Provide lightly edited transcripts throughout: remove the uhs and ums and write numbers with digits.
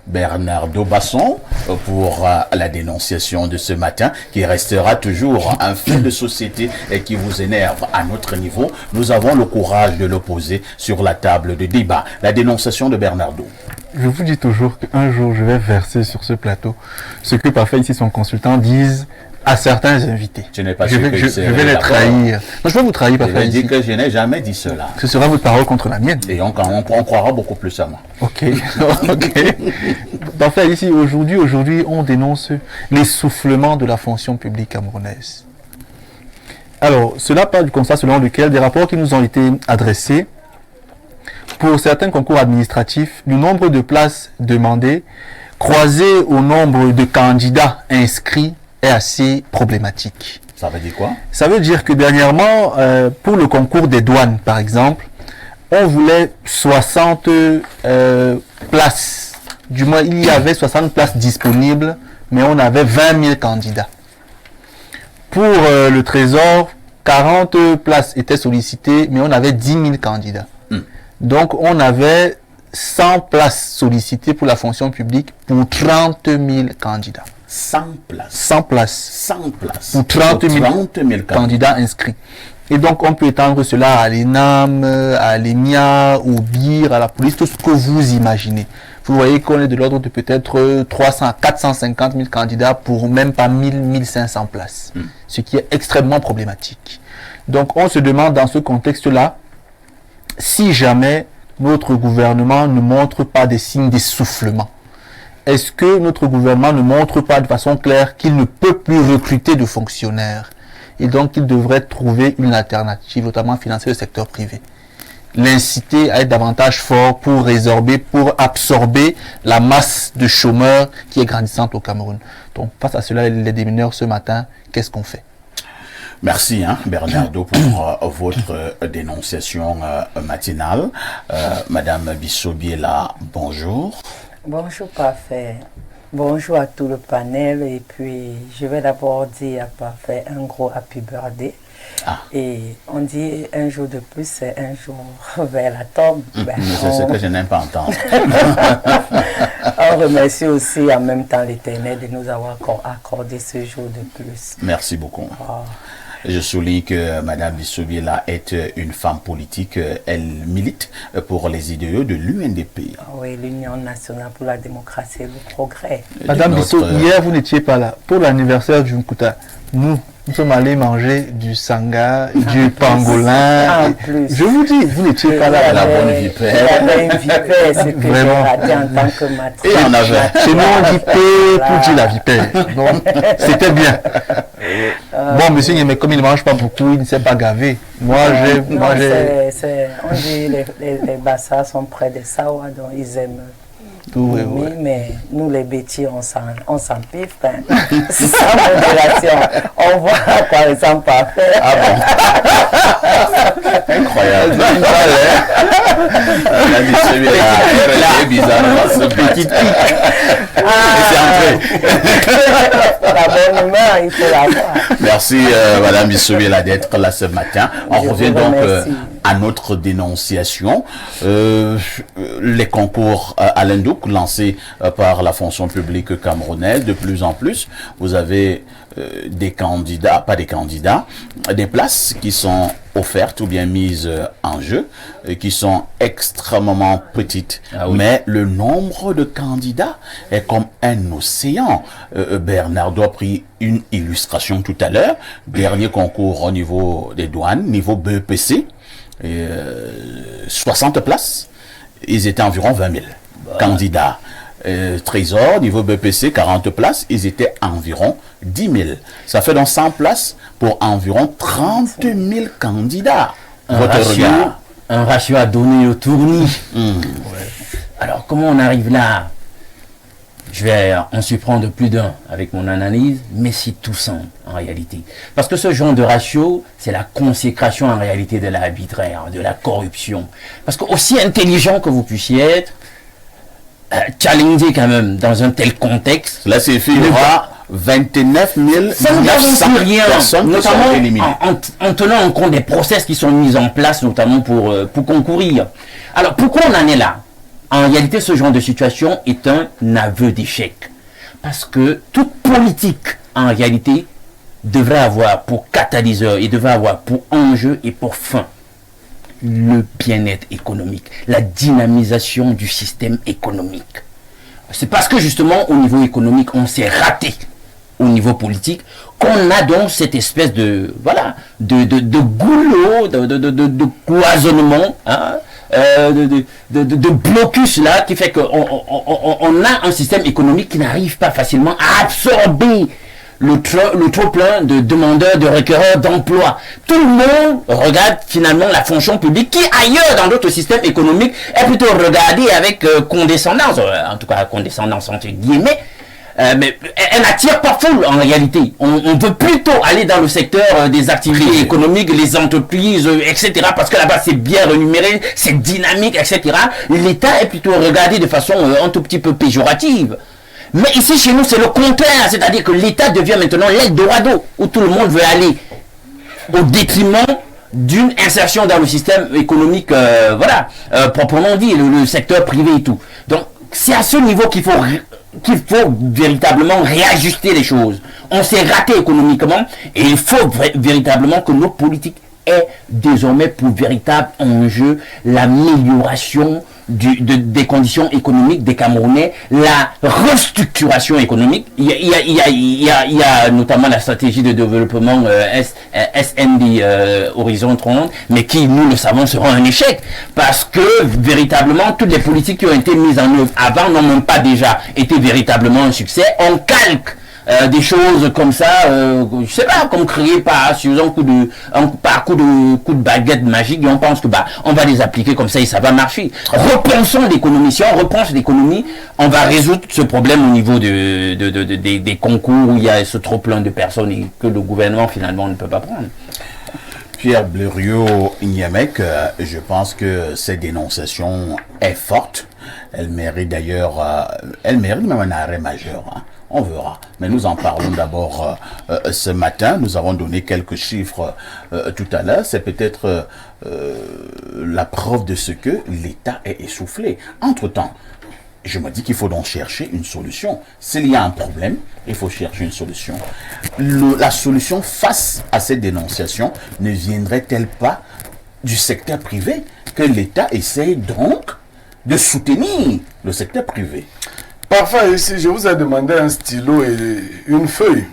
Bernardo Basson pour la dénonciation de ce matin qui restera toujours un fait de société et qui vous énerve à notre niveau. Nous avons le courage de l'opposer sur la table de débat. La dénonciation de Bernardo. Je vous dis toujours qu'un jour je vais verser sur ce plateau ce que parfois ici son consultant disent à certains invités. Je n'ai pas je vais les trahir. Non, je vais vous trahir parfois. Je dis que je n'ai jamais dit cela. Ce sera votre parole contre la mienne. Et on croira beaucoup plus à moi. Ok. Ok. Parfois ici, aujourd'hui, on dénonce l'essoufflement de la fonction publique camerounaise. Alors, cela part du constat selon lequel des rapports qui nous ont été adressés pour certains concours administratifs, le nombre de places demandées croisé au nombre de candidats inscrits est assez problématique. Ça veut dire quoi? Ça veut dire que dernièrement, pour le concours des douanes, par exemple, on voulait 60 places. Du moins, il y avait 60 places disponibles, mais on avait 20 000 candidats. Pour le Trésor, 40 places étaient sollicitées, mais on avait 10 000 candidats. Donc, on avait 100 places sollicitées pour la fonction publique pour 30 000 candidats. 100 places. 100 places. 100 places. Pour 30 000 candidats inscrits. Et donc, on peut étendre cela à l'ENAM, à l'ENIA, au BIR, à la police, tout ce que vous imaginez. Vous voyez qu'on est de l'ordre de peut-être 300 à 450 000 candidats pour même pas 1500 places. Ce qui est extrêmement problématique. Donc, on se demande dans ce contexte-là, si jamais notre gouvernement ne montre pas des signes d'essoufflement. Est-ce que notre gouvernement ne montre pas de façon claire qu'il ne peut plus recruter de fonctionnaires et donc qu'il devrait trouver une alternative, notamment financer le secteur privé? L'inciter à être davantage fort pour résorber, pour absorber la masse de chômeurs qui est grandissante au Cameroun. Donc face à cela, les démineurs ce matin, qu'est-ce qu'on fait? Merci Bernardo pour votre dénonciation matinale. Madame Bissobiela, bonjour. Bonjour Parfait. Bonjour à tout le panel et puis je vais d'abord dire à Parfait un gros happy birthday. Et on dit un jour de plus, c'est un jour vers la tombe. C'est ce que je n'aime pas entendre. On remercie aussi en même temps l'Éternel de nous avoir accordé ce jour de plus. Merci beaucoup. Je souligne que Mme Bissobiela est une femme politique. Elle milite pour les idéaux de l'UNDP. Oui, l'Union nationale pour la démocratie et le progrès. Madame Bissot, hier vous n'étiez pas là. Pour l'anniversaire du Nkuta, nous sommes allés manger du sanga, du pangolin. Je vous dis, vous n'étiez pas là. La bonne vipère. Il y avait une vipère, c'est que j'ai raté en tant que maître. Et on avait. Chez nous, on dit P pour dire la vipère. Donc, c'était bien. Bon, monsieur, mais comme il ne mange pas beaucoup, il ne s'est pas gavé. Moi, j'ai... On dit les Bassas sont près des Sawa, donc ils aiment... Oui, mais nous les bêtis, on s'en piffe. Sans modération. On voit par exemple Parfait. Ah bon? Incroyable. La bizarre, ce petit pic. La bonne humeur, il faut l'avoir. Merci Madame Bissobiela d'être là ce matin. On revient donc à notre dénonciation. Les concours à l'Indouk lancés par la fonction publique camerounaise, de plus en plus, vous avez des candidats, pas des candidats, des places qui sont offertes ou bien mises en jeu, qui sont extrêmement petites. Mais le nombre de candidats est comme un océan. Bernardo a pris une illustration tout à l'heure. Dernier concours au niveau des douanes, niveau BEPC, 60 places. Ils étaient environ 20 000 candidats. Trésor, niveau BPC, 40 places, ils étaient environ 10 000. Ça fait donc 100 places pour environ 30 000 candidats. Un ratio à donner au tournis. Alors, comment on arrive là? On s'y prend de plus d'un avec mon analyse, mais c'est tout simple en réalité. Parce que ce genre de ratio, c'est la consécration en réalité de l'arbitraire, de la corruption. Parce que aussi intelligent que vous puissiez être, challenger quand même dans un tel contexte. Là, c'est fait, il y aura 29 900 personnes qui sont éliminées. En tenant en compte des process qui sont mis en place, notamment pour concourir. Alors, pourquoi on en est là? En réalité, ce genre de situation est un aveu d'échec. Parce que toute politique, en réalité, devrait avoir pour catalyseur et devrait avoir pour enjeu et pour fin le bien-être économique, la dynamisation du système économique. C'est parce que justement, au niveau économique, on s'est raté au niveau politique, qu'on a donc cette espèce de, voilà, de goulot, de cloisonnement, hein, de blocus là, qui fait qu'on a un système économique qui n'arrive pas facilement à absorber le trop plein de demandeurs, de requérants d'emploi. Tout le monde regarde finalement la fonction publique qui ailleurs dans d'autres systèmes économiques est plutôt regardée avec condescendance, en tout cas condescendance entre guillemets, mais elle n'attire pas foule en réalité. On veut plutôt aller dans le secteur des activités économiques, les entreprises, etc. Parce que là-bas c'est bien rémunéré, c'est dynamique, etc. L'État est plutôt regardé de façon un tout petit peu péjorative. Mais ici, chez nous, c'est le contraire. C'est-à-dire que l'État devient maintenant l'Eldorado, où tout le monde veut aller, au détriment d'une insertion dans le système économique, proprement dit, le secteur privé et tout. Donc, c'est à ce niveau qu'il faut véritablement réajuster les choses. On s'est raté économiquement et il faut véritablement que nos politiques aient désormais pour véritable enjeu l'amélioration des conditions économiques des Camerounais, la restructuration économique. Il y a notamment la stratégie de développement SND Horizon 30, mais qui, nous le savons, sera un échec. Parce que, véritablement, toutes les politiques qui ont été mises en œuvre avant n'ont même pas déjà été véritablement un succès. On calque des choses comme ça, je sais pas, comme créées par coup de baguette magique, et on pense que on va les appliquer comme ça et ça va marcher. Repensons l'économie. Si on repense l'économie, on va résoudre ce problème au niveau des concours où il y a ce trop plein de personnes et que le gouvernement finalement ne peut pas prendre. Pierre Blériot-Niamek, je pense que cette dénonciation est forte. Elle mérite d'ailleurs, même un arrêt majeur. Hein. On verra. Mais nous en parlons d'abord ce matin. Nous avons donné quelques chiffres tout à l'heure. C'est peut-être la preuve de ce que l'État est essoufflé. Entre-temps, je me dis qu'il faut donc chercher une solution. S'il y a un problème, il faut chercher une solution. La solution face à cette dénonciation ne viendrait-elle pas du secteur privé que l'État essaye donc de soutenir le secteur privé? Parfois, ici, je vous ai demandé un stylo et une feuille.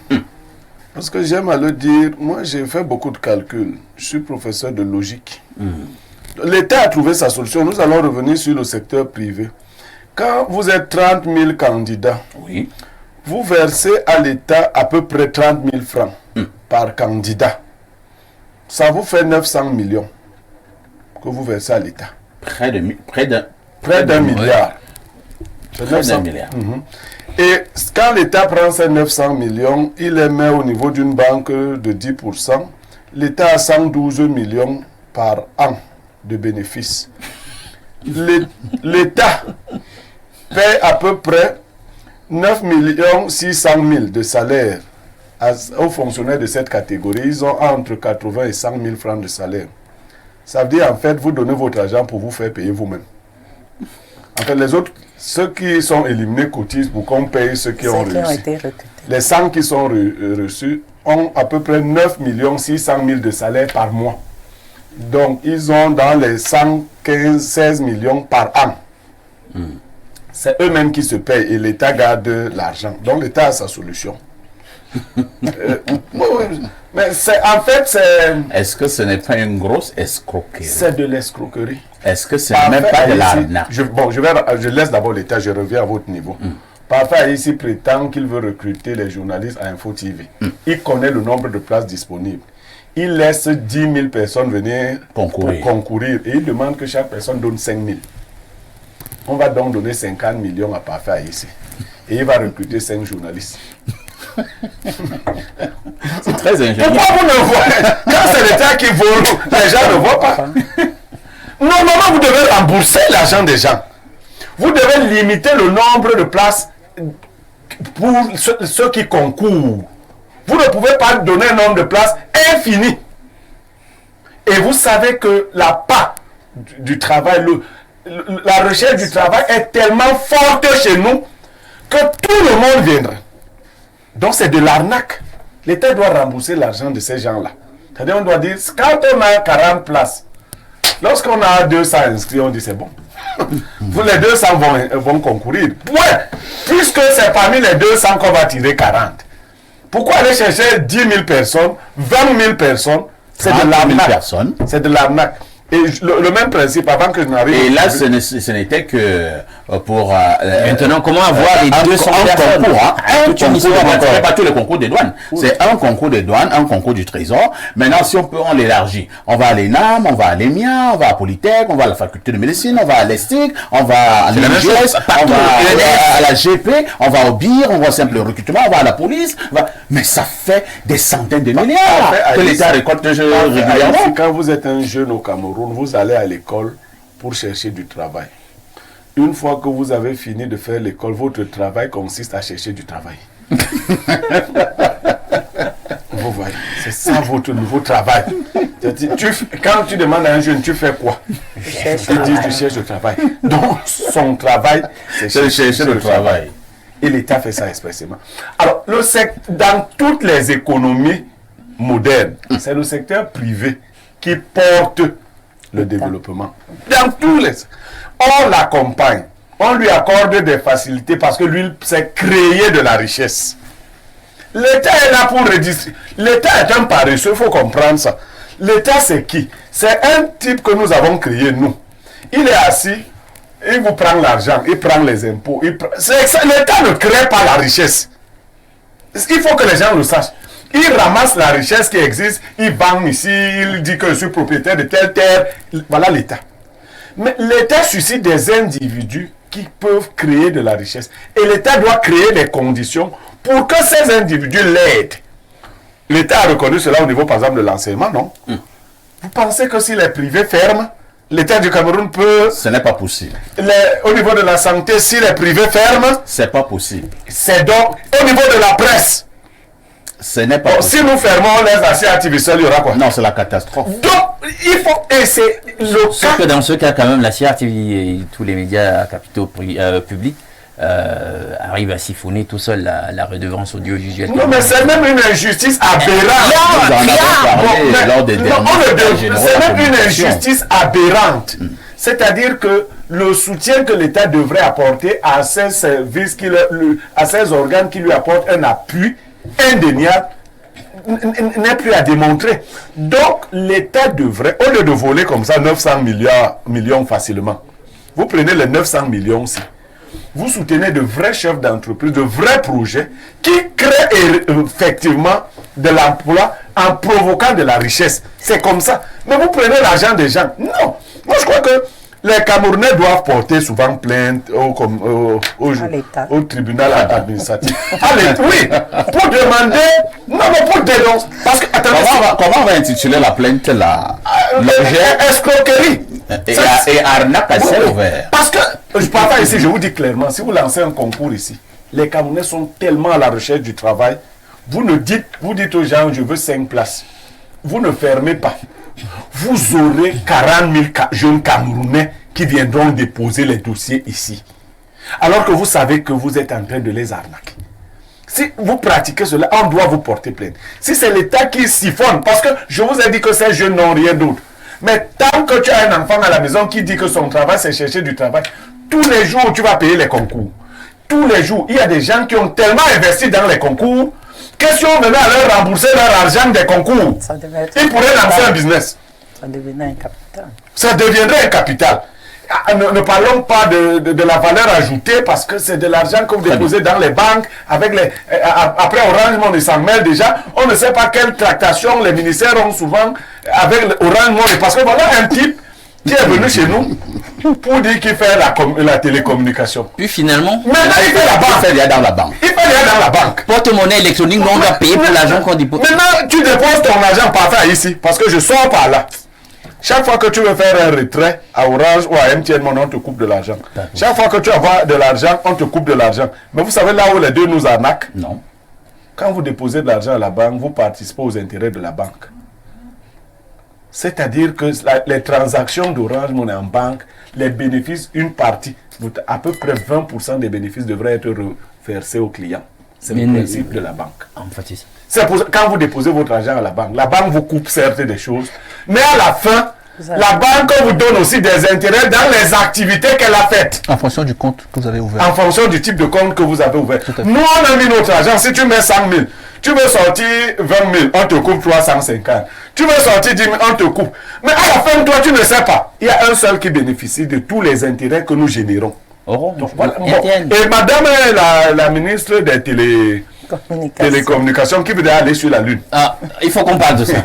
Parce que j'aime à le dire, moi j'ai fait beaucoup de calculs. Je suis professeur de logique. L'État a trouvé sa solution. Nous allons revenir sur le secteur privé. Quand vous êtes 30 000 candidats, oui, vous versez à l'État à peu près 30 000 francs par candidat. Ça vous fait 900 millions que vous versez à l'État. Près d'un milliard. C'est 900 milliards. Et quand l'État prend ces 900 millions, il les met au niveau d'une banque de 10%. L'État a 112 millions par an de bénéfices. L'État paie à peu près 9 600 000 de salaire aux fonctionnaires de cette catégorie. Ils ont entre 80 et 100 000 francs de salaire. Ça veut dire en fait, vous donnez votre argent pour vous faire payer vous-même. En fait, les autres, ceux qui sont éliminés cotisent pour qu'on paye ceux qui ont réussi. Les 100 qui sont reçus ont à peu près 9 600 000 de salaire par mois. Donc, ils ont dans les 116 millions par an. C'est eux-mêmes qui se payent et l'État garde l'argent. Donc, l'État a sa solution. Mais en fait, c'est... Est-ce que ce n'est pas une grosse escroquerie? C'est de l'escroquerie. Est-ce que c'est même pas de l'arnaque? Je laisse d'abord l'État, je reviens à votre niveau. Parfois, ici prétend qu'il veut recruter les journalistes à Info TV. Il connaît le nombre de places disponibles. Il laisse 10 000 personnes venir concourir. Et il demande que chaque personne donne 5 000. On va donc donner 50 millions à Parfait ici. Et il va recruter 5 journalistes. C'est très ingénieux. Pourquoi vous ne voyez? Quand c'est l'État qui vole, les gens ne voient pas. Normalement, vous devez rembourser l'argent des gens. Vous devez limiter le nombre de places pour ceux qui concourent. Vous ne pouvez pas donner un nombre de places infini. Et vous savez que la part du travail, la recherche du travail est tellement forte chez nous que tout le monde viendra. Donc c'est de l'arnaque. L'État doit rembourser l'argent de ces gens-là. C'est-à-dire on doit dire, quand on a 40 places, lorsqu'on a 200 inscrits, on dit c'est bon. Vous les 200 vont concourir. Ouais, puisque c'est parmi les 200 qu'on va tirer 40. Pourquoi aller chercher 10 000 personnes, 20 000 personnes? C'est de l'arnaque. C'est de l'arnaque. Et le même principe, avant que je n'arrive... Et là, ce n'était que pour... maintenant, comment avoir les 200 personnes concours, pas tous les concours des douanes. C'est un concours des douanes, un concours du trésor. Maintenant, si on peut, on l'élargit. On va à l'ENAM, on va à l'EMIA, on va à Polytech, on va à la faculté de médecine, on va à l'ESTIC, on va à l'IGS, on va à la GP, on va au BIR, on va au simple recrutement, on va à la police. Mais ça fait des centaines de milliards que l'État récolte régulièrement. Quand vous êtes un jeune au Cameroun, vous allez à l'école pour chercher du travail. Une fois que vous avez fini de faire l'école, votre travail consiste à chercher du travail. Vous voyez, c'est ça votre nouveau travail. Quand tu demandes à un jeune, tu fais quoi? Tu cherches du travail. Donc, son travail, c'est chercher le travail. Et l'État fait ça expressément. Alors, dans toutes les économies modernes, c'est le secteur privé qui porte le développement. Dans tous les... On l'accompagne. On lui accorde des facilités parce que lui, c'est créer de la richesse. L'État est là pour redistribuer. L'État est un paresseux, il faut comprendre ça. L'État, c'est qui? C'est un type que nous avons créé, nous. Il est assis, il vous prend l'argent, il prend les impôts. L'État ne crée pas la richesse. Il faut que les gens le sachent. Il ramasse la richesse qui existe, il vend ici, il dit que je suis propriétaire de telle terre. Voilà l'État. Mais l'État suscite des individus qui peuvent créer de la richesse. Et l'État doit créer des conditions pour que ces individus l'aident. L'État a reconnu cela au niveau, par exemple, de l'enseignement, non? Vous pensez que si les privés ferment, l'État du Cameroun peut... Ce n'est pas possible. Au niveau de la santé, si les privés ferment... C'est pas possible. C'est donc au niveau de la presse. Ce n'est pas possible. Si nous fermons les accès à TVCL, il y aura quoi? Non, c'est la catastrophe. Donc, il faut... Et c'est le Sauf que dans ce cas, quand même, la CRTV et tous les médias capitaux publics arrivent à siphonner tout seul la redevance audiovisuelle. Non, mais c'est même une injustice aberrante. C'est même une injustice aberrante. C'est-à-dire que le soutien que l'État devrait apporter à ces services, à ces organes qui lui apportent un appui indéniable, n'est plus à démontrer. Donc, l'État devrait, au lieu de voler comme ça 900 millions facilement, vous prenez les 900 millions-ci, vous soutenez de vrais chefs d'entreprise, de vrais projets qui créent effectivement de l'emploi en provoquant de la richesse. C'est comme ça. Mais vous prenez l'argent des gens. Non. Moi, je crois que les Camerounais doivent porter souvent plainte au tribunal administratif. Oui, pour demander, non, mais pour dénoncer. Parce que, comment on va intituler la plainte là? Escroquerie. Et arnaque à ciel ouvert. Parce que, je parle pas ici, je vous dis clairement, si vous lancez un concours ici, les Camerounais sont tellement à la recherche du travail, vous dites aux gens, je veux 5 places. Vous ne fermez pas. Vous aurez 40 000 jeunes Camerounais qui viendront déposer les dossiers ici. Alors que vous savez que vous êtes en train de les arnaquer. Si vous pratiquez cela, on doit vous porter plainte. Si c'est l'État qui siphonne, parce que je vous ai dit que ces jeunes n'ont rien d'autre. Mais tant que tu as un enfant à la maison qui dit que son travail c'est chercher du travail, tous les jours tu vas payer les concours. Tous les jours, il y a des gens qui ont tellement investi dans les concours. Qu'est-ce qu'on venait à leur rembourser leur argent des concours? Ils pourraient lancer un business. Ça deviendrait un capital. Ça deviendrait un capital. Ne parlons pas de la valeur ajoutée parce que c'est de l'argent que vous déposez dans les banques. Après Orange Money, s'en mêle déjà. On ne sait pas quelle tractation les ministères ont souvent avec Orange Money. Parce que voilà un type qui est venu chez nous pour dire qu'il fait la télécommunication. Puis finalement, maintenant il fait la banque. Il fait dans la banque. Il fait dans la banque. Porte-monnaie électronique, on doit payer pour l'argent qu'on dépose. Maintenant, tu déposes ton argent par terre ici parce que je sors par là. Chaque fois que tu veux faire un retrait à Orange ou à MTN, on te coupe de l'argent. Chaque fois que tu as de l'argent, on te coupe de l'argent. Mais vous savez là où les deux nous arnaquent? Non. Quand vous déposez de l'argent à la banque, vous participez aux intérêts de la banque. C'est-à-dire que les transactions d'Orange Money en banque, les bénéfices, une partie, à peu près 20% des bénéfices devraient être reversés aux clients. C'est le principe de la banque. En fait, c'est pour ça, quand vous déposez votre argent à la banque vous coupe certes des choses, mais à la fin, la banque vous donne aussi des intérêts dans les activités qu'elle a faites. En fonction du compte que vous avez ouvert. En fonction du type de compte que vous avez ouvert. Nous, on a mis notre argent. Si tu mets 100 000, tu veux sortir 20 000, on te coupe 350. Tu veux sortir 10 000, on te coupe. Mais à la fin, toi, tu ne sais pas. Il y a un seul qui bénéficie de tous les intérêts que nous générons. Donc, voilà. Bon. Et madame la ministre des télécommunications qui veut aller sur la Lune. Ah, il faut qu'on parle de ça.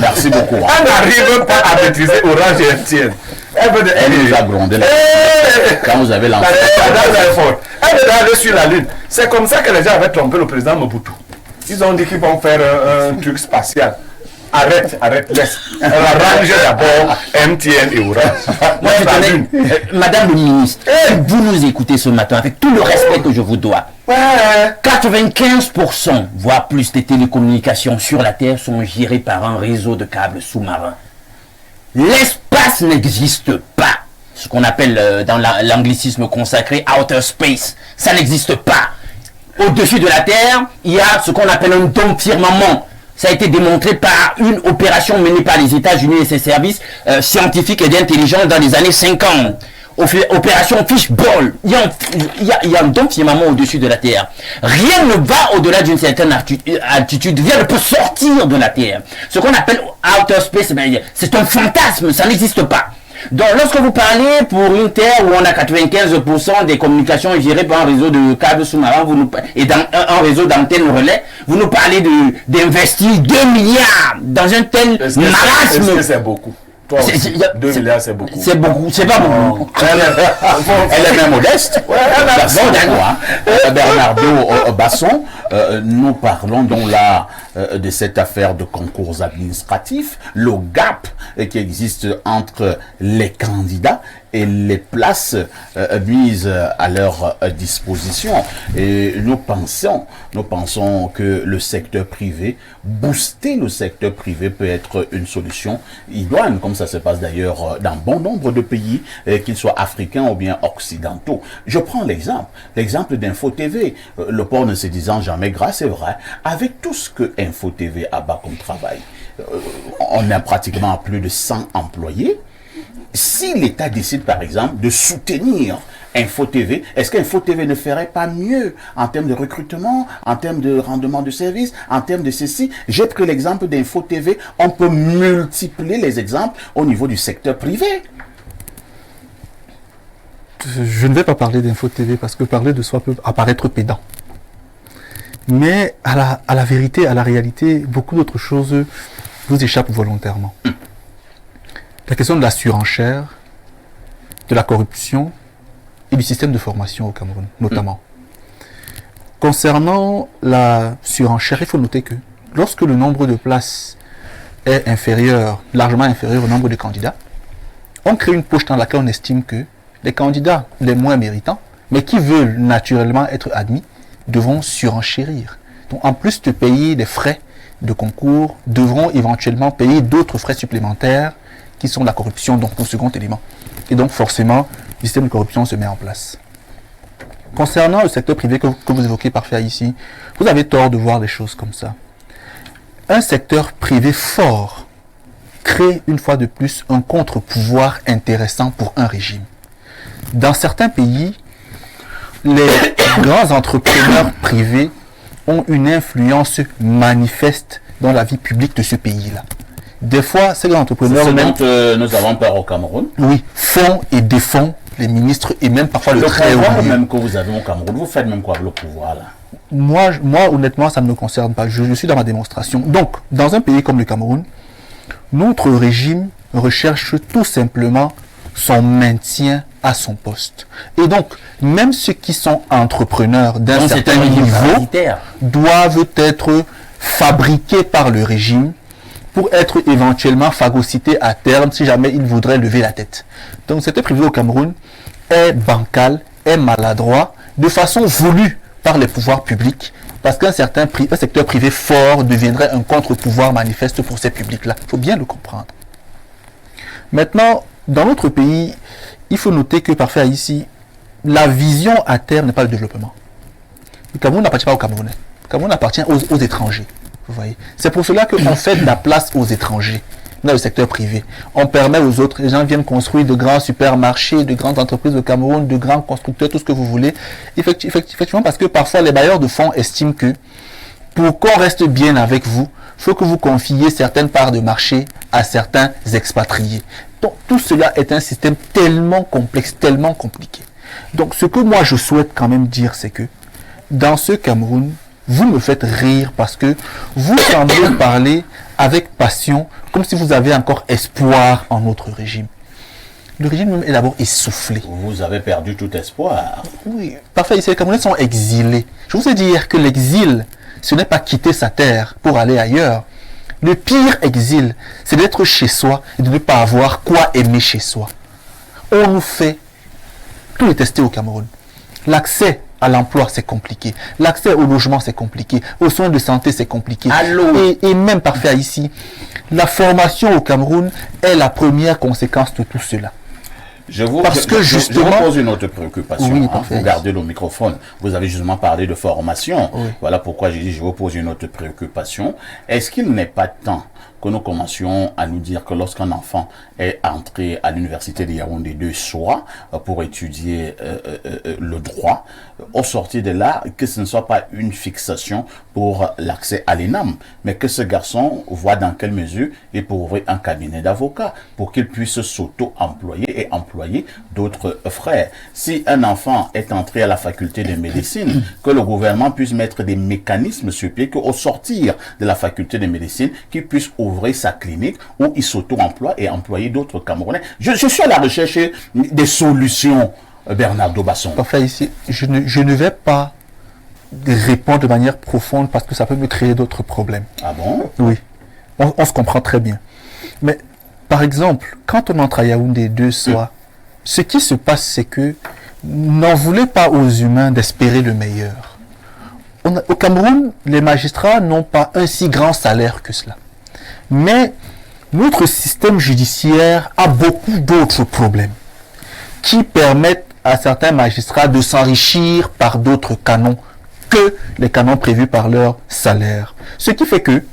Merci beaucoup. Elle n'arrive pas à maîtriser Orange et MTN. Elle nous a grondé là. Quand vous avez lancé. Elle veut aller sur la Lune. C'est comme ça que les gens avaient trompé le président Mobutu. Ils ont dit qu'ils vont faire un truc spatial. Arrête, laisse. Arrange d'abord MTN et Orange. Moi, je tenais, Madame le ministre, vous nous écoutez ce matin avec tout le respect que je vous dois. 95%, voire plus, des télécommunications sur la Terre sont gérées par un réseau de câbles sous-marins. L'espace n'existe pas. Ce qu'on appelle dans l'anglicisme consacré outer space. Ça n'existe pas. Au-dessus de la Terre, il y a ce qu'on appelle un dôme firmament. Ça a été démontré par une opération menée par les États-Unis et ses services scientifiques et d'intelligence dans les années 50. Opération Fishball. Il y a un dôme firmament au-dessus de la Terre. Rien ne va au-delà d'une certaine altitude. Rien ne peut sortir de la Terre. Ce qu'on appelle outer space, c'est un fantasme. Ça n'existe pas. Donc, lorsque vous parlez pour une terre où on a 95% des communications gérées par un réseau de câbles sous-marins et dans un réseau d'antennes relais, vous nous parlez d'investir 2 milliards dans un tel marasme. Est-ce que c'est beaucoup? Toi aussi, 2 milliards, c'est beaucoup. C'est beaucoup, c'est pas beaucoup. Elle est même modeste. Bernardo Basson, nous parlons donc là de cette affaire de concours administratifs, le gap qui existe entre les candidats et les places mises à leur disposition. Et nous pensons que le secteur privé, booster le secteur privé peut être une solution idoine, comme ça se passe d'ailleurs dans bon nombre de pays, qu'ils soient africains ou bien occidentaux. Je prends l'exemple d'Info TV. Le port ne se disant jamais gras, c'est vrai. Avec tout ce que Info TV abat comme travail, on a pratiquement plus de 100 employés. Si l'État décide, par exemple, de soutenir Info TV, est-ce qu'Info TV ne ferait pas mieux en termes de recrutement, en termes de rendement de service, en termes de ceci? J'ai pris l'exemple d'Info TV. On peut multiplier les exemples au niveau du secteur privé. Je ne vais pas parler d'Info TV parce que parler de soi peut apparaître pédant. Mais à la vérité, à la réalité, beaucoup d'autres choses vous échappent volontairement. La question de la surenchère, de la corruption et du système de formation au Cameroun, notamment. Concernant la surenchère, il faut noter que lorsque le nombre de places est largement inférieur au nombre de candidats, on crée une poche dans laquelle on estime que les candidats les moins méritants, mais qui veulent naturellement être admis, devront surenchérir. Donc, en plus de payer des frais de concours, devront éventuellement payer d'autres frais supplémentaires qui sont la corruption, donc le second élément. Et donc forcément, le système de corruption se met en place. Concernant le secteur privé que vous évoquez parfait ici, vous avez tort de voir les choses comme ça. Un secteur privé fort crée une fois de plus un contre-pouvoir intéressant pour un régime. Dans certains pays, les grands entrepreneurs privés ont une influence manifeste dans la vie publique de ce pays-là. Des fois, ces grands entrepreneurs... nous avons peur au Cameroun. Oui, font et défont les ministres et même parfois le très haut pouvoir même que vous avez au Cameroun. Vous faites même quoi avec le pouvoir là? Moi, honnêtement, ça ne me concerne pas. Je suis dans ma démonstration. Donc, dans un pays comme le Cameroun, notre régime recherche tout simplement son maintien à son poste. Et donc, même ceux qui sont entrepreneurs d'un certain niveau doivent être fabriqués par le régime pour être éventuellement phagocytés à terme si jamais ils voudraient lever la tête. Donc, ce secteur privé au Cameroun est bancal, est maladroit, de façon voulue par les pouvoirs publics, parce qu'un secteur privé fort deviendrait un contre-pouvoir manifeste pour ces publics-là. Il faut bien le comprendre. Maintenant, dans notre pays, il faut noter que parfois ici, la vision à terme n'est pas le développement. Le Cameroun n'appartient pas aux Camerounais. Le Cameroun appartient aux étrangers. Vous voyez. C'est pour cela qu'on fait de la place aux étrangers dans le secteur privé. On permet aux autres, les gens viennent construire de grands supermarchés, de grandes entreprises au Cameroun, de grands constructeurs, tout ce que vous voulez. Effectivement, parce que parfois les bailleurs de fonds estiment que pour qu'on reste bien avec vous, il faut que vous confiez certaines parts de marché à certains expatriés. Donc tout cela est un système tellement complexe, tellement compliqué. Donc ce que moi je souhaite quand même dire, c'est que dans ce Cameroun, vous me faites rire parce que vous semblez parler avec passion, comme si vous avez encore espoir en notre régime. Le régime même est d'abord essoufflé. Vous avez perdu tout espoir. Oui, parfait. Ici, les Camerounais sont exilés. Je vous ai dit hier que l'exil, ce n'est pas quitter sa terre pour aller ailleurs. Le pire exil, c'est d'être chez soi et de ne pas avoir quoi aimer chez soi. On nous fait tout détester au Cameroun. L'accès à l'emploi, c'est compliqué. L'accès au logement, c'est compliqué. Aux soins de santé, c'est compliqué. Et même parfait ici, la formation au Cameroun est la première conséquence de tout cela. Je vous pose une autre préoccupation. Oui, vous gardez le microphone. Vous avez justement parlé de formation. Oui. Voilà pourquoi j'ai dit je vous pose une autre préoccupation. Est-ce qu'il n'est pas temps que nous commencions à nous dire que lorsqu'un enfant est entré à l'université de Yaoundé 2 soit pour étudier le droit, au sortir de là, que ce ne soit pas une fixation pour l'accès à l'ENAM, mais que ce garçon voit dans quelle mesure il peut ouvrir un cabinet d'avocat pour qu'il puisse s'auto-employer et employer d'autres frères. Si un enfant est entré à la faculté de médecine, que le gouvernement puisse mettre des mécanismes sur pied, qu'au sortir de la faculté de médecine, qu'il puisse ouvrir sa clinique où il s'auto-emploie et employer d'autres Camerounais. Je suis à la recherche des solutions, Bernardo Basson. Enfin, ici, je ne vais pas répondre de manière profonde parce que ça peut me créer d'autres problèmes. Ah bon? Oui, on se comprend très bien. Mais, par exemple, quand on entre à Yaoundé 2 soirs, ce qui se passe, c'est que n'en voulez pas aux humains d'espérer le meilleur. Au Cameroun, les magistrats n'ont pas un si grand salaire que cela. Mais notre système judiciaire a beaucoup d'autres problèmes qui permettent à certains magistrats de s'enrichir par d'autres canons que les canons prévus par leur salaire. Ce qui fait que,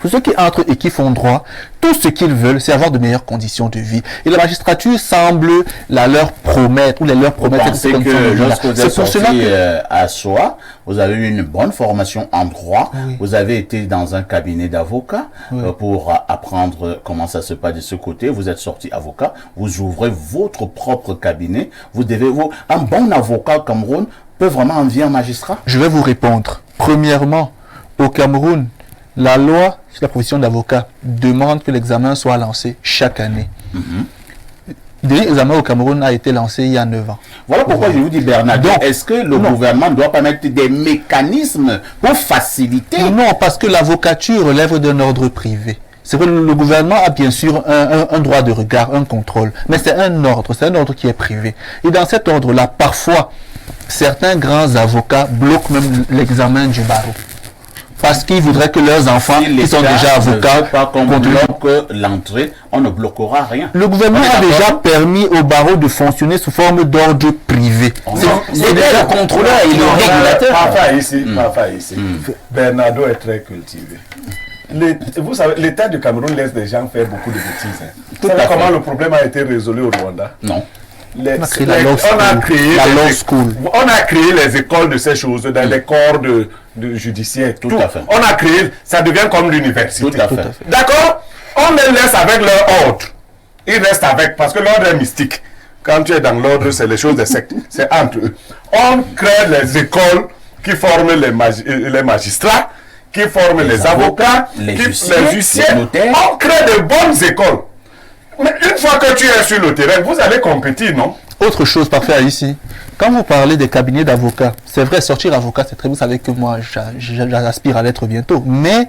pour ceux qui entrent et qui font droit, tout ce qu'ils veulent, c'est avoir de meilleures conditions de vie. Et la magistrature semble leur promettre, ou leur promettre cette condition de vie. Lorsque vous êtes sorti à SOA, vous avez eu une bonne formation en droit, oui. Vous avez été dans un cabinet d'avocats pour apprendre comment ça se passe de ce côté, vous êtes sorti avocat, vous ouvrez votre propre cabinet, un bon avocat au Cameroun peut vraiment envier un magistrat? Je vais vous répondre. Premièrement, au Cameroun, la loi sur la profession d'avocat demande que l'examen soit lancé chaque année. Le dernier examen au Cameroun a été lancé il y a 9 ans. Voilà pourquoi je vous dis, Bernard, est-ce que le gouvernement ne doit pas mettre des mécanismes pour faciliter? Non, parce que l'avocature relève d'un ordre privé. C'est vrai, le gouvernement a bien sûr un droit de regard, un contrôle, mais c'est un ordre qui est privé. Et dans cet ordre-là, parfois, certains grands avocats bloquent même l'examen du barreau. Parce qu'ils voudraient que leurs enfants, qui sont déjà avocats, que l'entrée, on ne bloquera rien. Le gouvernement a déjà permis au barreau de fonctionner sous forme d'ordre privé. C'est déjà le contrôleur et le régulateur. Parfois ici. Bernardo est très cultivé. Vous savez, l'État du Cameroun laisse des gens faire beaucoup de bêtises. Vous savez comment le problème a été résolu au Rwanda? Non. On a créé les écoles de ces choses dans les corps de judiciaires. Tout à fait. On a créé, ça devient comme l'université. Tout à fait. D'accord? On les laisse avec leur ordre. Ils restent avec, parce que l'ordre est mystique. Quand tu es dans l'ordre, c'est les choses des sectes. C'est entre eux. On crée les écoles qui forment les magistrats, qui forment les avocats, les huissiers. On crée de bonnes écoles. Mais une fois que tu es sur le terrain, vous allez compétir, non? Autre chose parfaite ici. Quand vous parlez des cabinets d'avocats, c'est vrai, sortir avocat, c'est très... Vous savez que moi, j'aspire à l'être bientôt. Mais,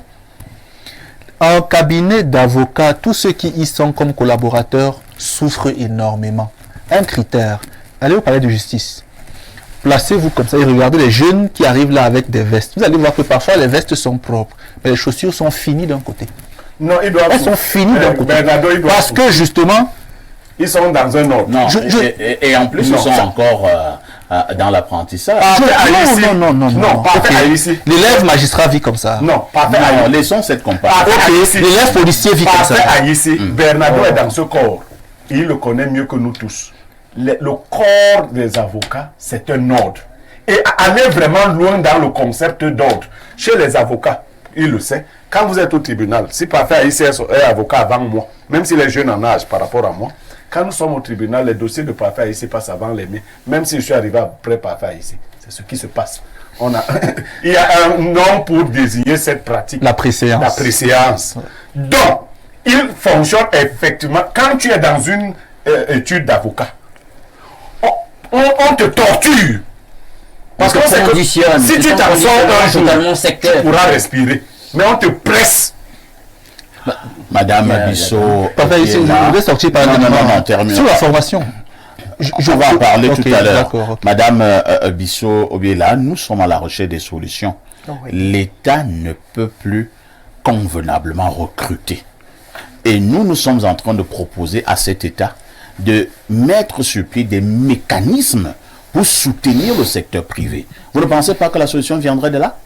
en cabinet d'avocats, tous ceux qui y sont comme collaborateurs souffrent énormément. Un critère, allez au palais de justice. Placez-vous comme ça et regardez les jeunes qui arrivent là avec des vestes. Vous allez voir que parfois les vestes sont propres, mais les chaussures sont finies d'un côté. Non, ils doivent... Elles sont finies d'un côté. Bernardo, ils doivent... Parce que justement... Ils sont dans un ordre. Non, et en plus, ils sont encore dans l'apprentissage. Non, pas fait à ici. L'élève magistrat vit comme ça. Non, pas fait à Non, ici. laissons cette comparaison. L'élève policier vit comme ça. Pas fait à ici. Bernardo est dans ce corps. Il le connaît mieux que nous tous. Le corps des avocats, c'est un ordre. Et aller vraiment loin dans le concept d'ordre. Chez les avocats, il le sait. Quand vous êtes au tribunal, si Parfait Haïssé est avocat avant moi, même s'il est jeune en âge par rapport à moi, quand nous sommes au tribunal, les dossiers de Parfait Haïssé passent avant les miens, même si je suis arrivé après Parfait Haïssé. C'est ce qui se passe. Il y a un nom pour désigner cette pratique. La préséance. La préséance. Donc, il fonctionne effectivement. Quand tu es dans une étude d'avocat, on te torture. Parce que c'est conditionne. Si tu t'en sors un jour, tu pourras respirer. Mais on te presse. Madame Bissot, je vais sortir par termine. Sur la formation. On va en parler tout à l'heure. Madame Bissot Obiela, nous sommes à la recherche des solutions. Oui. L'État ne peut plus convenablement recruter. Et nous sommes en train de proposer à cet État de mettre sur pied des mécanismes pour soutenir le secteur privé. Vous ne pensez pas que la solution viendrait de là?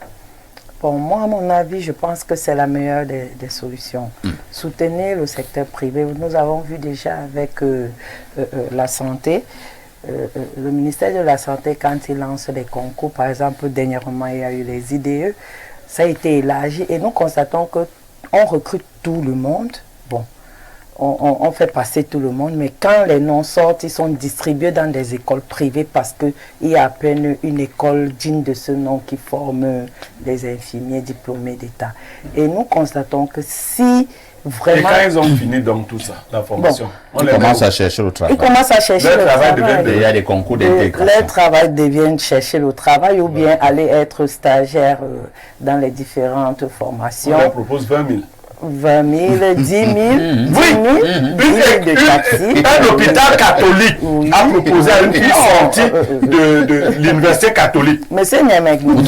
Bon, moi, à mon avis, je pense que c'est la meilleure des solutions. Soutenir le secteur privé. Nous avons vu déjà avec la santé, le ministère de la Santé, quand il lance des concours, par exemple, dernièrement, il y a eu les IDE, ça a été élargi et nous constatons qu'on recrute tout le monde. Bon, on fait passer tout le monde, mais quand les noms sortent, ils sont distribués dans des écoles privées parce qu'il y a à peine une école digne de ce nom qui forme des infirmiers diplômés d'État. Et nous constatons que si vraiment... Et quand ils ont fini donc tout ça, la formation, ils commencent à chercher le travail. Ils commencent à chercher le travail. Il y a des concours d'intégration. Le travail devient chercher le travail ou bien aller être stagiaire dans les différentes formations. On leur propose 20 000. 20 000, 10 000, 10 000, 10 000 de taxi. Un hôpital catholique a proposé à une fille sortie de l'université catholique. Monsieur Niemek, 20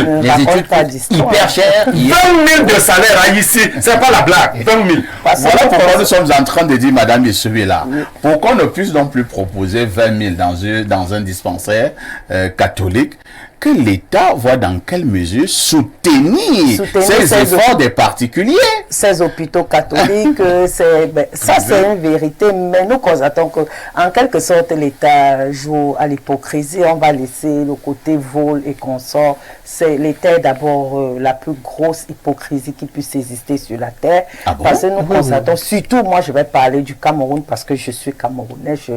000 des études hyper chères. 20 000 de salaire ici, c'est pas la blague. 20 000. Voilà pourquoi nous sommes en train de dire, Madame Bissoué là, pourquoi ne puisse donc plus proposer 20 000 dans un dispensaire catholique, que l'État voit dans quelle mesure soutenir ces efforts des particuliers. Ces hôpitaux catholiques, ça c'est une vérité, mais nous constatons qu'en quelque sorte l'État joue à l'hypocrisie, on va laisser le côté vol et consort. L'État est d'abord la plus grosse hypocrisie qui puisse exister sur la terre, parce que nous constatons, surtout moi je vais parler du Cameroun parce que je suis Camerounais, je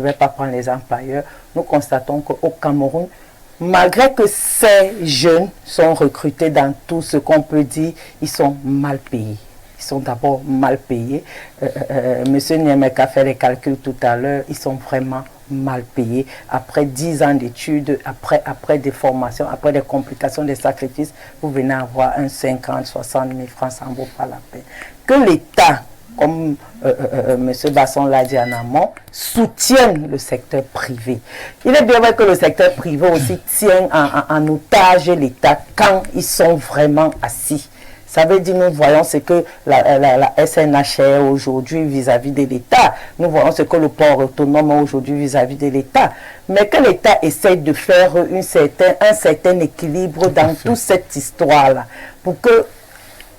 ne vais pas prendre les employeurs, nous constatons qu'au Cameroun, malgré que ces jeunes sont recrutés dans tout ce qu'on peut dire, ils sont mal payés. Ils sont d'abord mal payés. Monsieur Niemek a fait les calculs tout à l'heure. Ils sont vraiment mal payés. Après 10 ans d'études, après des formations, après des complications, des sacrifices, vous venez avoir un 50, 60 000 francs, ça ne vaut pas la peine. Que l'État, comme M. Basson l'a dit en amont, soutiennent le secteur privé. Il est bien vrai que le secteur privé aussi tient en otage l'État quand ils sont vraiment assis. Ça veut dire, nous voyons ce que la SNH est aujourd'hui vis-à-vis de l'État. Nous voyons ce que le port autonome est aujourd'hui vis-à-vis de l'État. Mais que l'État essaye de faire un certain équilibre dans toute cette histoire-là. Pour que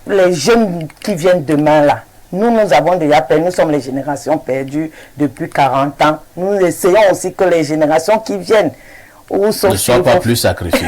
les jeunes qui viennent demain là, nous avons déjà perdu, nous sommes les générations perdues depuis 40 ans. Nous essayons aussi que les générations qui viennent ne soient pas plus sacrifiées.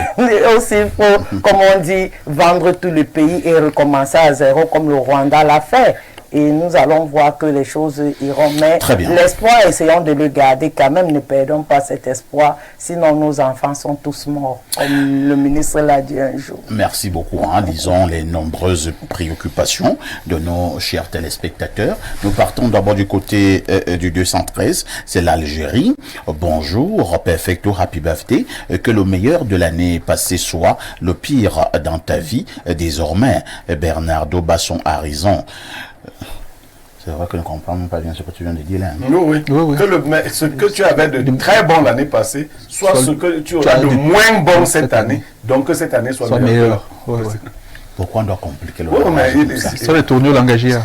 Aussi, il faut, comme on dit, vendre tout le pays et recommencer à zéro comme le Rwanda l'a fait. Et nous allons voir que les choses iront. Mais l'espoir, essayons de le garder quand même. Ne perdons pas cet espoir. Sinon, nos enfants sont tous morts, comme le ministre l'a dit un jour. Merci beaucoup. Disons les nombreuses préoccupations de nos chers téléspectateurs. Nous partons d'abord du côté du 213. C'est l'Algérie. Bonjour, perfecto, happy birthday. Que le meilleur de l'année passée soit le pire dans ta vie. Désormais, Bernardo Basson a raison. C'est vrai que ne comprenons pas bien ce que tu viens de dire là. Oui. Que ce que tu avais de très bon l'année passée, soit ce que tu auras de moins bon cette année. Donc que cette année soit meilleure. Pourquoi on doit compliquer le Ça les tournures langagières.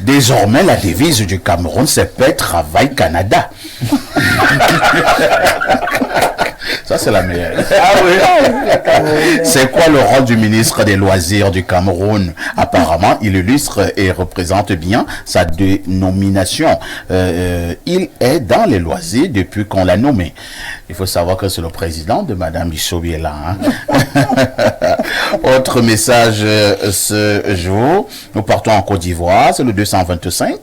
Désormais, la devise du Cameroun, c'est paix, travail, Canada. Ça, c'est la meilleure. Ah oui. C'est quoi le rôle du ministre des Loisirs du Cameroun? Apparemment, il illustre et représente bien sa dénomination. Il est dans les loisirs depuis qu'on l'a nommé. Il faut savoir que c'est le président de Madame Bissobi là. Autre message ce jour. Nous partons en Côte d'Ivoire. C'est le 225.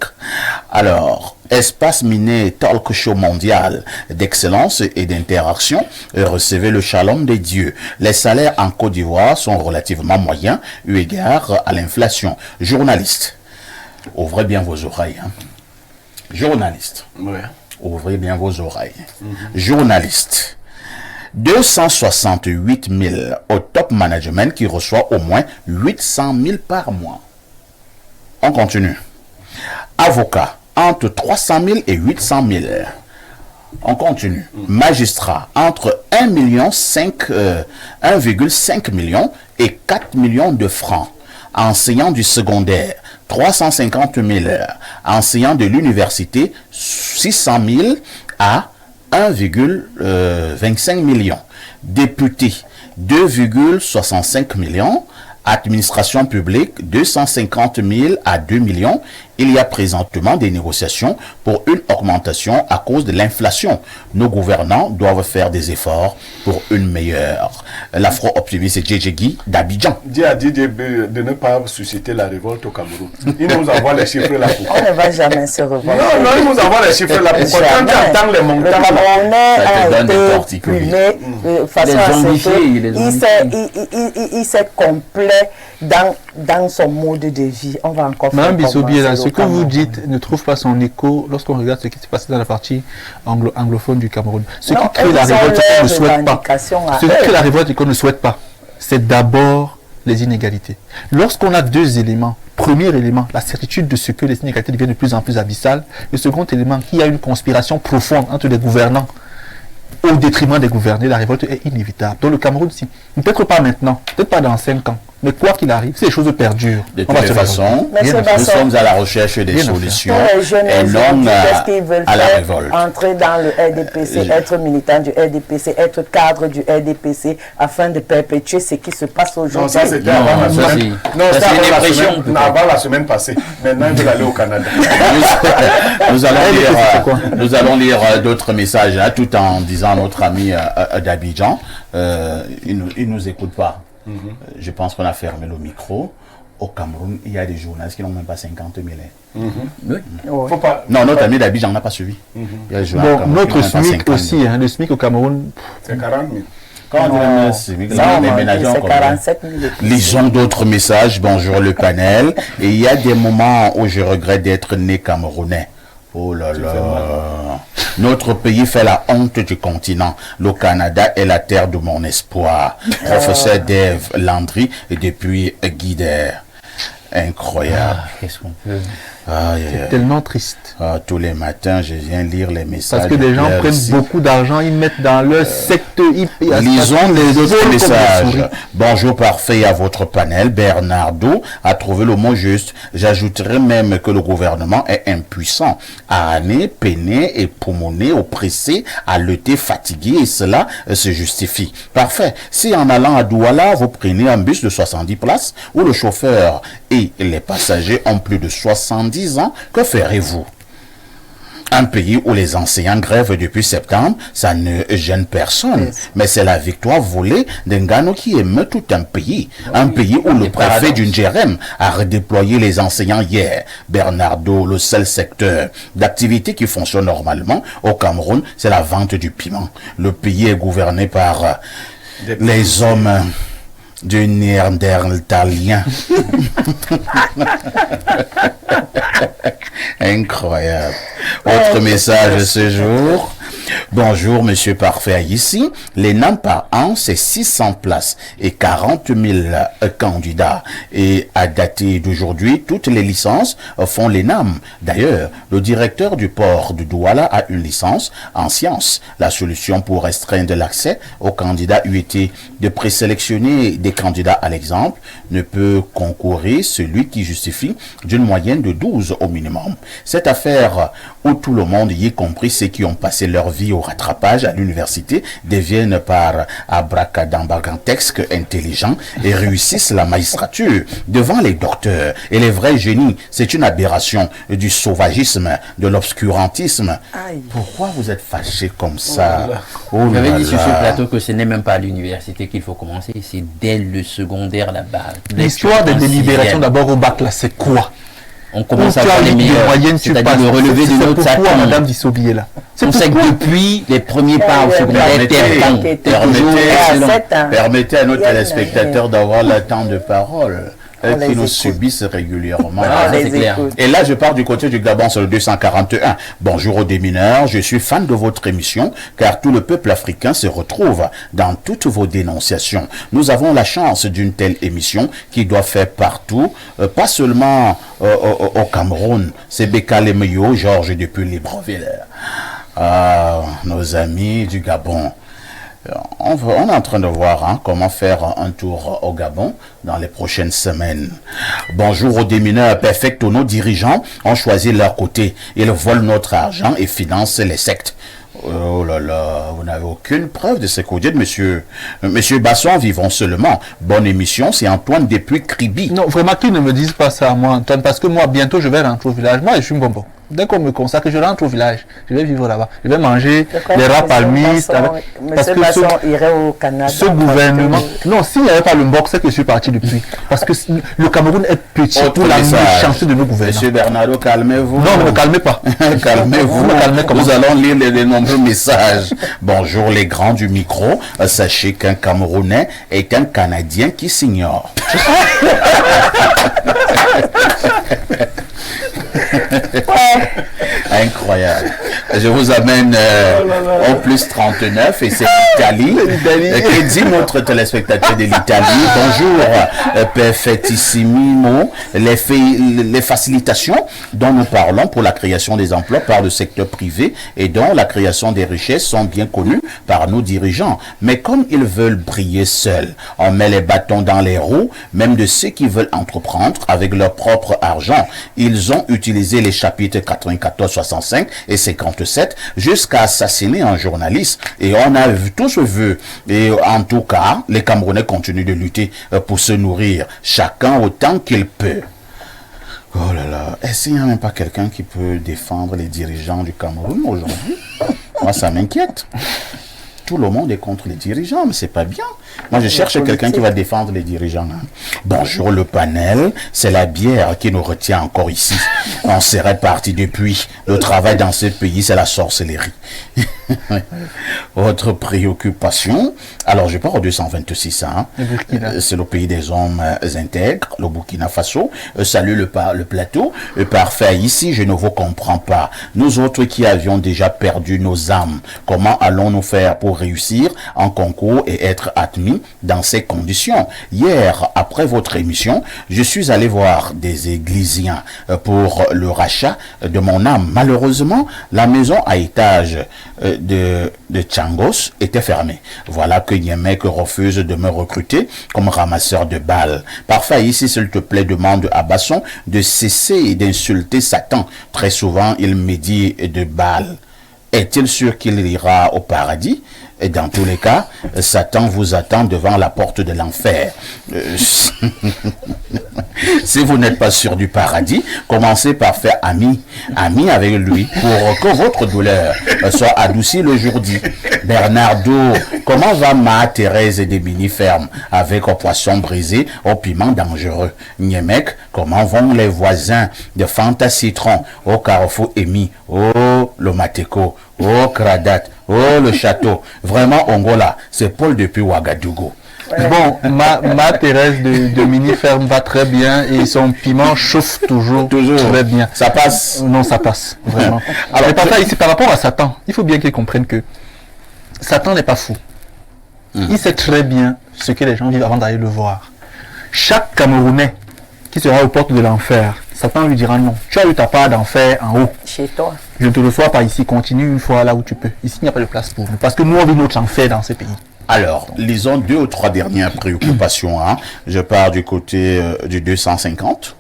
Alors, espace miné talk show mondial d'excellence et d'interaction. Recevez le shalom des dieux. Les salaires en Côte d'Ivoire sont relativement moyens eu égard à l'inflation. Journaliste, ouvrez bien vos oreilles. Journaliste. Ouais. Ouvrez bien vos oreilles. Journaliste. 268 000 au top management qui reçoit au moins 800 000 par mois. On continue. Avocat, entre 300 000 et 800 000. On continue. Magistrat, entre 1,5 million et 4 millions de francs. Enseignant du secondaire, 350 000. Enseignant de l'université, 600 000 à 1,25 million. Député, 2,65 millions. Administration publique, 250 000 à 2 millions. Il y a présentement des négociations pour une augmentation à cause de l'inflation. Nos gouvernants doivent faire des efforts pour une meilleure. L'afro-optimiste Djedjegui d'Abidjan. Dieu a dit de ne pas susciter la révolte au Cameroun. Il nous envoie les chiffres là. On ne va jamais se révolter. Non, il nous envoie les chiffres là. Pourquoi quand tu entends les montants, le Camerounais a été primé de façon à ce qu'il s'est complet dans son mode de vie. On va encore Mme Bissobi, ce que vous dites ne trouve pas son écho lorsqu'on regarde ce qui s'est passé dans la partie anglophone du Cameroun. Ce qui crée la révolte qu'on ne souhaite pas. Ce qui crée la révolte qu'on ne souhaite pas, c'est d'abord les inégalités. Lorsqu'on a deux éléments, premier élément, la certitude de ce que les inégalités deviennent de plus en plus abyssales. Le second élément, qu'il y a une conspiration profonde entre les gouvernants au détriment des gouvernés, la révolte est inévitable. Donc le Cameroun, peut-être pas maintenant, peut-être pas dans 5 ans, mais quoi qu'il arrive, si les choses perdurent, de toute façon, nous sommes à la recherche des solutions et non à la révolte. Entrer dans le RDPC, être militant du RDPC, être cadre du RDPC, afin de perpétuer ce qui se passe aujourd'hui. Non, ça c'était avant la semaine. Non, c'était avant la semaine passée. Maintenant, il veut aller au Canada. Nous allons lire d'autres messages là, tout en disant à notre ami d'Abidjan, il ne nous écoute pas. Je pense qu'on a fermé le micro. Au Cameroun, il y a des journalistes qui n'ont même pas 50 000. Oui. Faut pas... Non, notre ami d'Abidjan n'a pas suivi. Il y a des journalistes notre SMIC aussi, le SMIC au Cameroun, c'est 40 000. Quand on dit SMIC, les ménagers ont 47 000. Lisons d'autres messages. Bonjour le panel. Et il y a des moments où je regrette d'être né camerounais. Oh là là. Notre pays fait la honte du continent. Le Canada est la terre de mon espoir. Professeur Dave Landry et depuis Guider. Incroyable. Qu'est-ce qu'on peut... c'est tellement triste. Tous les matins, je viens lire les messages. Parce que des gens prennent beaucoup d'argent, ils mettent dans leur secteur. Lisons les autres messages. Bonjour parfait à votre panel. Bernardo a trouvé le mot juste. J'ajouterais même que le gouvernement est impuissant, arrané, peiné, époumoné, oppressé, haleté, fatigué, et cela se justifie. Parfait. Si en allant à Douala, vous prenez un bus de 70 places où le chauffeur et les passagers ont plus de 70 ans, que ferez-vous? Un pays où les enseignants grèvent depuis septembre, ça ne gêne personne. Mais c'est la victoire volée d'un Gano qui émeut tout un pays. Un pays où le préfet du Ndjerem a redéployé les enseignants hier. Bernardo, le seul secteur d'activité qui fonctionne normalement au Cameroun, c'est la vente du piment. Le pays est gouverné par les hommes du néandertalien. Incroyable. Autre message ce jour. Bonjour, monsieur Parfait. Ici, l'ENAM par an, c'est 600 places et 40 000 candidats. Et à dater d'aujourd'hui, toutes les licences font l'ENAM. D'ailleurs, le directeur du port de Douala a une licence en sciences. La solution pour restreindre l'accès aux candidats eût été de présélectionner des candidats à l'exemple. Ne peut concourir celui qui justifie d'une moyenne de 12 au minimum. Cette affaire où tout le monde, y compris ceux qui ont passé leur vie au rattrapage à l'université, deviennent par abracadabrantex intelligents et réussissent la magistrature devant les docteurs et les vrais génies. C'est une aberration du sauvagisme, de l'obscurantisme. Pourquoi vous êtes fâché comme ça? Vous avez dit sur ce plateau que ce n'est même pas à l'université qu'il faut commencer, c'est dès le secondaire là-bas. L'histoire des délibérations d'abord au bac là, c'est quoi? On commence à avoir les meilleurs, c'est-à-dire le relevé de notre sac. Madame Dissobier là. On sait que depuis les premiers pas au secondaire, permettez à nos téléspectateurs d'avoir le temps de parole. Qui nous subissent régulièrement. Et là, je pars du côté du Gabon sur le 241. Bonjour aux démineurs, je suis fan de votre émission, car tout le peuple africain se retrouve dans toutes vos dénonciations. Nous avons la chance d'une telle émission qui doit faire partout, pas seulement au Cameroun. C'est Bekale Meyo, Georges depuis Libreville. Nos amis du Gabon. On est en train de voir comment faire un tour au Gabon dans les prochaines semaines. Bonjour aux démineurs perfects, nos dirigeants ont choisi leur côté. Ils volent notre argent et financent les sectes. Oh là là, vous n'avez aucune preuve de ce que vous dites, monsieur Basson, vivons seulement. Bonne émission, c'est Antoine depuis Kribi. Non, vraiment, qu'ils ne me disent pas ça, moi, Antoine, parce que moi, bientôt, je vais rentrer au village. Moi, je suis bonbon. Dès qu'on me consacre, je rentre au village. Je vais vivre là-bas. Je vais manger des rats palmistes. Parce que Basson irait au Canada. Ce gouvernement... Non, s'il n'y avait pas le Mbok, c'est que je suis parti depuis. Parce que le Cameroun est petit pour la méchanceté de nos gouvernants. Monsieur Bernardo, calmez-vous. Non, ne me calmez pas. Calmez-vous. Nous allons lire les nombreux messages. Bonjour les grands du micro. Sachez qu'un Camerounais est un Canadien qui s'ignore. Incroyable. Je vous amène au plus 39 et c'est l'Italie. Que dit notre téléspectateur de l'Italie? Bonjour, perfectissimimo. Les facilitations dont nous parlons pour la création des emplois par le secteur privé et dont la création des richesses sont bien connues par nos dirigeants. Mais comme ils veulent briller seuls, on met les bâtons dans les roues, même de ceux qui veulent entreprendre avec leur propre argent. Ils ont utilisé les chapitres 94, 65 et 57 jusqu'à assassiner un journaliste. Et on a tous vu. Et en tout cas, les Camerounais continuent de lutter pour se nourrir, chacun autant qu'il peut. Oh là là, est-ce qu'il n'y a même pas quelqu'un qui peut défendre les dirigeants du Cameroun aujourd'hui? Moi, ça m'inquiète. Tout le monde est contre les dirigeants, mais c'est pas bien. Moi, je cherche quelqu'un qui va défendre les dirigeants. Bonjour le panel, c'est la bière qui nous retient encore ici. On serait parti depuis. Le travail dans ce pays, c'est la sorcellerie. Autre préoccupation. Alors, je pars au 226. C'est le pays des hommes intègres, le Burkina Faso. Salut le plateau. Parfait. Ici, je ne vous comprends pas. Nous autres qui avions déjà perdu nos âmes, comment allons-nous faire pour réussir en concours et être admis dans ces conditions? Hier, après votre émission, je suis allé voir des églisiens pour le rachat de mon âme. Malheureusement, la maison à étage de Tchangos était fermée. Voilà que Niemek refuse de me recruter comme ramasseur de balles. Parfait, ici, s'il te plaît, demande à Basson de cesser d'insulter Satan. Très souvent, il me dit de balles. Est-il sûr qu'il ira au paradis? Et dans tous les cas, Satan vous attend devant la porte de l'enfer. Si vous n'êtes pas sûr du paradis, commencez par faire ami avec lui pour que votre douleur soit adoucie le jour dit. Bernardo, comment va ma Thérèse de Biniferme avec au poisson brisé, au piment dangereux? Niemek, comment vont les voisins de Fanta Citron, au Carrefour Emi, oh le Mateko, oh Kradat, oh le château? Vraiment, Ongola, c'est Paul depuis Ouagadougou. Bon, ma Thérèse de mini-ferme va très bien et son piment chauffe toujours très bien. Ça passe? Non, ça passe, vraiment. Alors, ici, par rapport à Satan, il faut bien qu'il comprenne que Satan n'est pas fou. Il sait très bien ce que les gens vivent avant d'aller le voir. Chaque Camerounais qui sera aux portes de l'enfer, Satan lui dira non. Tu as eu ta part d'enfer en haut. Chez toi. Je ne te reçois pas ici. Continue une fois là où tu peux. Ici, il n'y a pas de place pour nous. Parce que nous, on vit notre enfer dans ces pays. Alors, lisons 2 ou 3 dernières préoccupations. Hein. Je pars du côté du 250.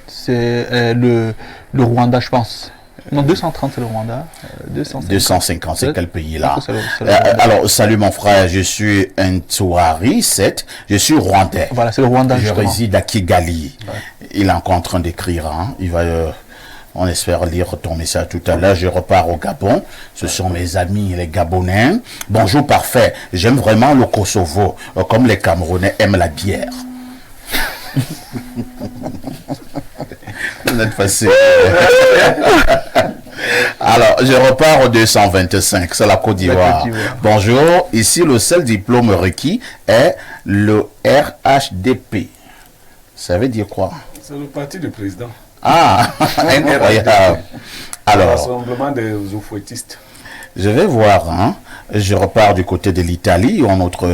C'est le Rwanda, je pense. Non, 230, c'est le Rwanda. 250, c'est quel pays là? C'est le alors, salut mon frère, je suis un Touari 7, je suis rwandais. Voilà, c'est le Rwanda. Je justement. réside à Kigali. Ouais. Il est encore en train d'écrire. Hein. Il va, on espère lire ton message tout à l'heure. Je repars au Gabon. Ce sont mes amis, les Gabonais. Bonjour, parfait. J'aime vraiment le Kosovo, comme les Camerounais aiment la bière. Vous êtes facile. Alors, je repars au 225, c'est la Côte d'Ivoire. Bonjour, ici le seul diplôme requis est le RHDP. Ça veut dire quoi? C'est le parti du président. Ah, incroyable. Alors, Rassemblement des oufouettistes. Je vais voir, hein. Je repars du côté de l'Italie, où notre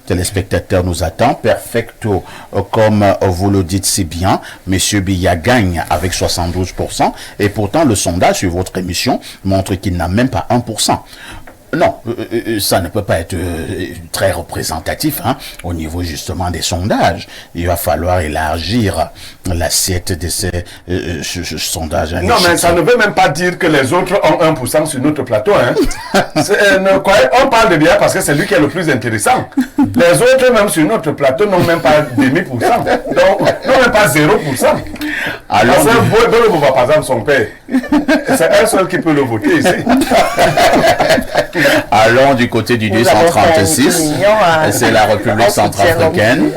téléspectateur nous attend. Perfecto, comme vous le dites si bien, Monsieur Biya gagne avec 72%, et pourtant le sondage sur votre émission montre qu'il n'a même pas 1%. Non, ça ne peut pas être très représentatif hein, au niveau justement des sondages. Il va falloir élargir l'assiette de ces sondages. Non, mais ça ne veut même pas dire que les autres ont 1% sur notre plateau. Hein. On parle de bien parce que c'est lui qui est le plus intéressant. Les autres, même sur notre plateau, n'ont même pas 0,5%. Donc, n'ont même pas 0%. Alors, par exemple, son père, c'est un seul qui peut le voter ici. Allons du côté du 236, c'est la République centrafricaine.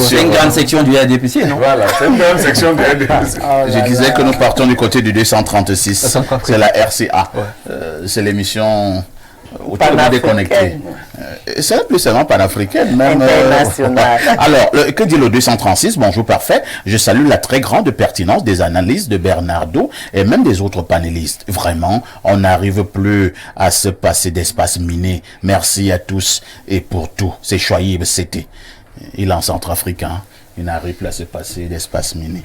C'est une grande section du RDPC, non? Voilà, c'est une grande section du RDPC. Je disais que nous partons du côté du 236, c'est la RCA. C'est l'émission où tout le monde est connecté. C'est plus seulement panafricaine, même internationale. Alors, que dit le 236? Bonjour, parfait. Je salue la très grande pertinence des analyses de Bernardo et même des autres panélistes. Vraiment, on n'arrive plus à se passer d'espace miné. Merci à tous et pour tout. C'est Chouaïb, c'était. Il est en centrafricain. Il n'arrive plus à se passer d'espace miné.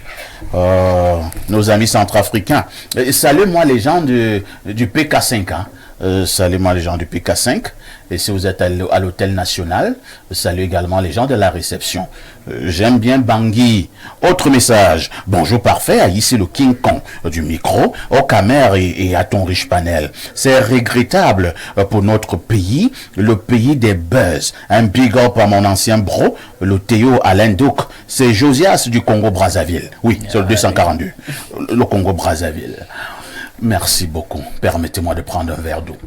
Nos amis centrafricains. Salut-moi les gens du PK5. Hein. Salut-moi les gens du PK5. Et si vous êtes à l'hôtel national, salut également les gens de la réception. J'aime bien Bangui. Autre message. Bonjour parfait, à ici le King Kong du micro, au Camer et à ton riche panel. C'est regrettable pour notre pays, le pays des buzz. Un big up à mon ancien bro, le Théo Alain Douk. C'est Josias du Congo-Brazzaville. Oui, c'est le 242. Le Congo-Brazzaville. Merci beaucoup. Permettez-moi de prendre un verre d'eau.